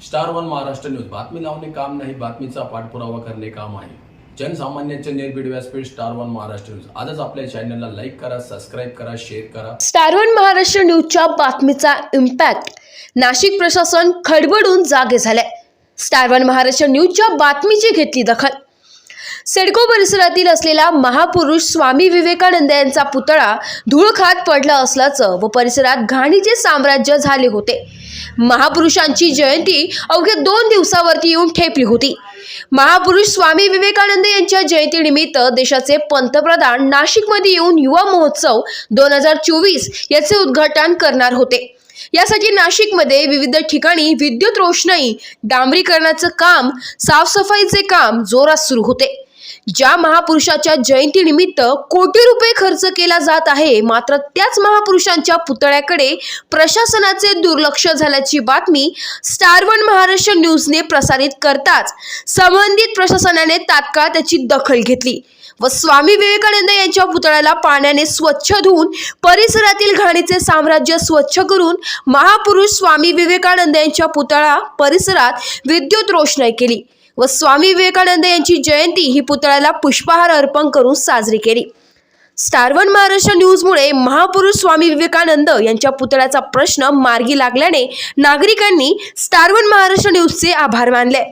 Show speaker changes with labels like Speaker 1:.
Speaker 1: Star one Maharashtra news बातमी लावणे काम नाही, बातमीचा पाठपुरावा करणे काम आहे. जनसामान्यांचे निर्भीड व्यासपीठ स्टार वन महाराष्ट्र न्यूज. आजच आपल्या चॅनलला लाईक करा, सबस्क्राईब करा, शेअर करा.
Speaker 2: स्टार वन महाराष्ट्र न्यूजच्या बातमीचा इम्पॅक्ट. नाशिक प्रशासन खडबडून जागे झाले. स्टार वन महाराष्ट्र न्यूजच्या बातमीची घेतली दखल. सिडको परिसरातील असलेला महापुरुष स्वामी विवेकानंद यांचा पुतळा धूळ खात पडला असल्याचं व परिसरात घाणीचे साम्राज्य झाले होते. महापुरुषांची जयंती अवघ्या 2 दिवसावरती येऊन ठेपली होती. महापुरुष स्वामी विवेकानंद यांच्या जयंतीनिमित्त देशाचे पंतप्रधान नाशिकमध्ये येऊन युवा महोत्सव 2024 याचे उद्घाटन करणार होते. यासाठी नाशिकमध्ये विविध ठिकाणी विद्युत रोषणाई, डांबरीकरणाचं काम, साफसफाईचे काम जोरात सुरू होते. ज्या महापुरुषाच्या जयंतीनिमित्त कोटी रुपये खर्च केला जात आहे, मात्र त्याच महापुरुषांच्या पुतळ्याकडे प्रशासनाचे दुर्लक्ष झाल्याची बातमी स्टार वन महाराष्ट्र न्यूजने प्रसारित करताच संबंधित प्रशासनाने तात्काळ त्याची दखल घेतली व स्वामी विवेकानंद यांच्या पुतळ्याला पाण्याने स्वच्छ धुवून परिसरातील घाणीचे साम्राज्य स्वच्छ करून महापुरुष स्वामी विवेकानंद यांच्या पुतळा परिसरात विद्युत रोषणाई केली व स्वामी विवेकानंद यांची जयंती ही पुतळ्याला पुष्पहार अर्पण करून साजरी केली. स्टार वन महाराष्ट्र न्यूजमुळे महापुरुष स्वामी विवेकानंद यांच्या पुतळ्याचा प्रश्न मार्गी लागल्याने नागरिकांनी स्टार वन महाराष्ट्र न्यूजचे आभार मानले.